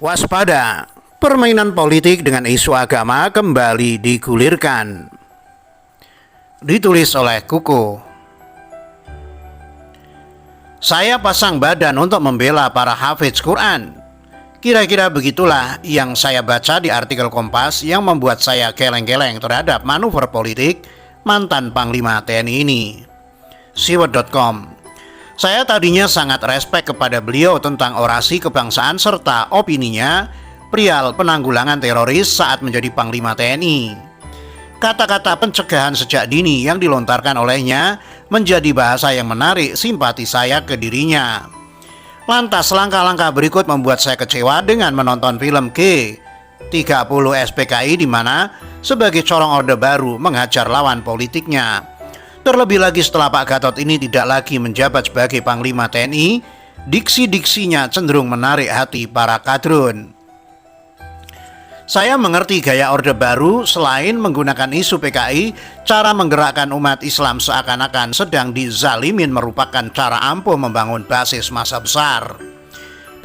Waspada, permainan politik dengan isu agama kembali digulirkan. Ditulis oleh Kuku. Saya pasang badan untuk membela para hafidz Quran. Kira-kira begitulah yang saya baca di artikel Kompas yang membuat saya geleng-geleng terhadap manuver politik mantan Panglima TNI ini. Siwet.com. Saya tadinya sangat respek kepada beliau tentang orasi kebangsaan serta opininya perihal penanggulangan teroris saat menjadi Panglima TNI. Kata-kata pencegahan sejak dini yang dilontarkan olehnya menjadi bahasa yang menarik simpati saya ke dirinya. Lantas langkah-langkah berikut membuat saya kecewa dengan menonton film G30 SPKI di mana sebagai corong Orde Baru menghajar lawan politiknya. Terlebih lagi setelah Pak Gatot ini tidak lagi menjabat sebagai Panglima TNI, diksi-diksinya cenderung menarik hati para kadrun. Saya mengerti gaya Orde Baru selain menggunakan isu PKI, cara menggerakkan umat Islam seakan-akan sedang dizalimin merupakan cara ampuh membangun basis massa besar.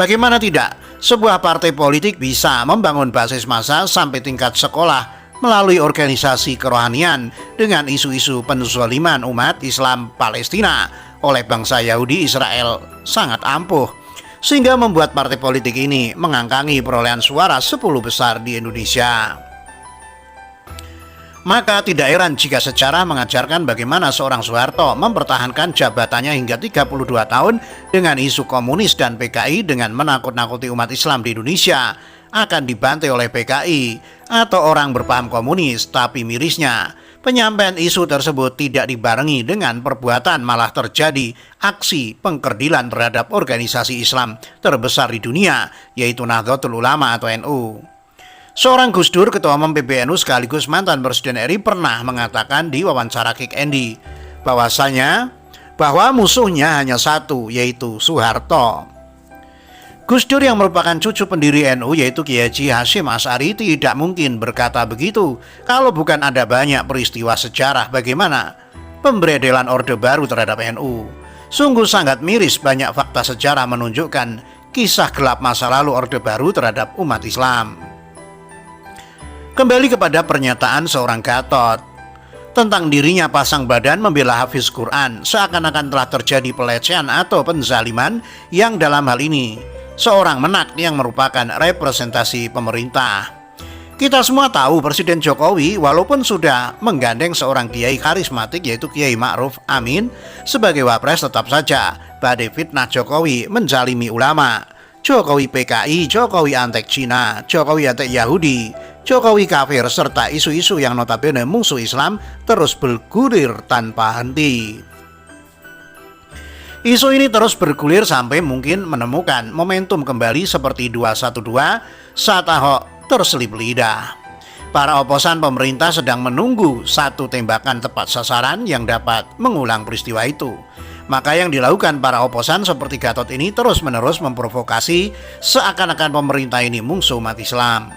Bagaimana tidak, sebuah partai politik bisa membangun basis massa sampai tingkat sekolah melalui organisasi kerohanian dengan isu-isu penzaliman umat Islam Palestina oleh bangsa Yahudi Israel sangat ampuh, sehingga membuat partai politik ini mengangkangi perolehan suara 10 besar di Indonesia. Maka tidak heran jika sejarah mengajarkan bagaimana seorang Soeharto mempertahankan jabatannya hingga 32 tahun dengan isu komunis dan PKI dengan menakut-nakuti umat Islam di Indonesia akan dibantai oleh PKI atau orang berpaham komunis, tapi mirisnya penyampaian isu tersebut tidak dibarengi dengan perbuatan, malah terjadi aksi pengkerdilan terhadap organisasi Islam terbesar di dunia, yaitu Nahdlatul Ulama atau NU. Seorang Gus Dur, ketua umum PBNU sekaligus mantan Presiden RI, pernah mengatakan di wawancara Kick Andy bahwa musuhnya hanya satu, yaitu Soeharto. Gus Dur yang merupakan cucu pendiri NU yaitu Kiai Haji Hasyim Asy'ari tidak mungkin berkata begitu kalau bukan ada banyak peristiwa sejarah bagaimana pemberedelan Orde Baru terhadap NU. Sungguh sangat miris banyak fakta sejarah menunjukkan kisah gelap masa lalu Orde Baru terhadap umat Islam. Kembali kepada pernyataan seorang Gatot tentang dirinya pasang badan membela hafiz Quran, seakan-akan telah terjadi pelecehan atau penzaliman yang dalam hal ini seorang menak yang merupakan representasi pemerintah. Kita semua tahu Presiden Jokowi walaupun sudah menggandeng seorang kiai karismatik yaitu Kiai Ma'ruf Amin sebagai wapres, tetap saja badai fitnah Jokowi menzalimi ulama. Jokowi PKI, Jokowi antek Cina, Jokowi antek Yahudi, Jokowi kafir, serta isu-isu yang notabene musuh Islam terus bergulir tanpa henti. Isu ini terus bergulir sampai mungkin menemukan momentum kembali seperti 212 saat Ahok terselip lidah. Para oposan pemerintah sedang menunggu satu tembakan tepat sasaran yang dapat mengulang peristiwa itu. Maka yang dilakukan para oposan seperti Gatot ini terus-menerus memprovokasi seakan-akan pemerintah ini musuh umat Islam.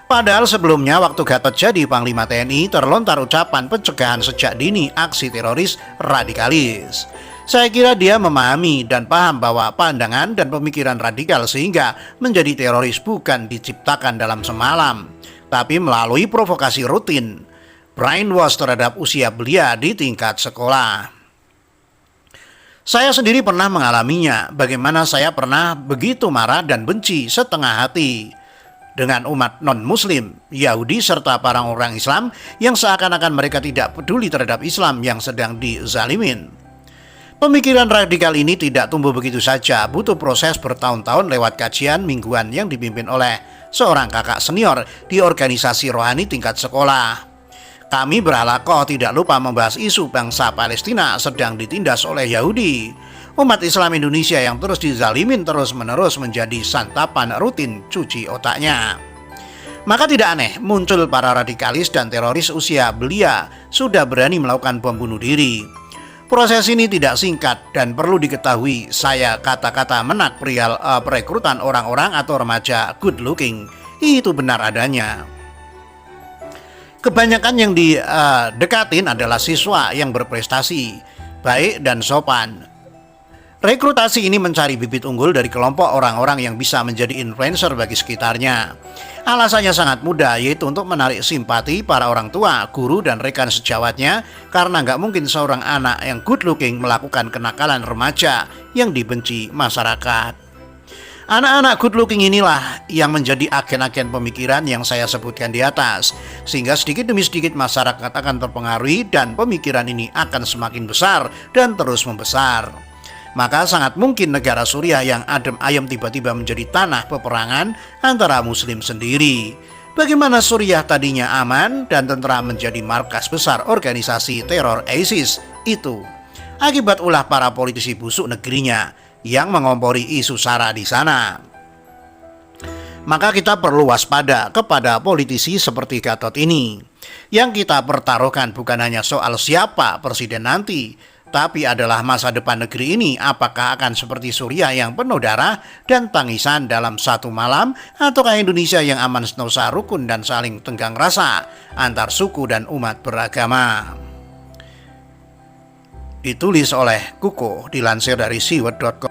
Padahal sebelumnya waktu Gatot jadi Panglima TNI terlontar ucapan pencegahan sejak dini aksi teroris radikalis. Saya kira dia memahami dan paham bahwa pandangan dan pemikiran radikal sehingga menjadi teroris bukan diciptakan dalam semalam, tapi melalui provokasi rutin, brainwash terhadap usia belia di tingkat sekolah. Saya sendiri pernah mengalaminya, bagaimana saya pernah begitu marah dan benci setengah hati dengan umat non-muslim, Yahudi, serta para orang Islam yang seakan-akan mereka tidak peduli terhadap Islam yang sedang dizalimin. Pemikiran radikal ini tidak tumbuh begitu saja, butuh proses bertahun-tahun lewat kajian mingguan yang dipimpin oleh seorang kakak senior di organisasi rohani tingkat sekolah. Kami berhalakoh tidak lupa membahas isu bangsa Palestina sedang ditindas oleh Yahudi. Umat Islam Indonesia yang terus dizalimin terus-menerus menjadi santapan rutin cuci otaknya. Maka tidak aneh muncul para radikalis dan teroris usia belia sudah berani melakukan bom bunuh diri. Proses ini tidak singkat dan perlu diketahui saya kata-kata menak perihal perekrutan orang-orang atau remaja good looking itu benar adanya. Kebanyakan yang didekatin adalah siswa yang berprestasi, baik dan sopan. Rekrutasi ini mencari bibit unggul dari kelompok orang-orang yang bisa menjadi influencer bagi sekitarnya. Alasannya sangat mudah, yaitu untuk menarik simpati para orang tua, guru, dan rekan sejawatnya, karena nggak mungkin seorang anak yang good looking melakukan kenakalan remaja yang dibenci masyarakat. Anak-anak good looking inilah yang menjadi agen-agen pemikiran yang saya sebutkan di atas, sehingga sedikit demi sedikit masyarakat akan terpengaruhi dan pemikiran ini akan semakin besar dan terus membesar. Maka sangat mungkin negara Suriah yang adem ayem tiba-tiba menjadi tanah peperangan antara muslim sendiri. Bagaimana Suriah tadinya aman dan tentram menjadi markas besar organisasi teror ISIS itu akibat ulah para politisi busuk negerinya yang mengompori isu SARA di sana. Maka kita perlu waspada kepada politisi seperti Gatot ini. Yang kita pertaruhkan bukan hanya soal siapa presiden nanti, tapi adalah masa depan negeri ini, apakah akan seperti Suriah yang penuh darah dan tangisan dalam satu malam, ataukah Indonesia yang aman sentosa, rukun dan saling tenggang rasa antar suku dan umat beragama. Ditulis oleh Kuko, dilansir dari siwet.com.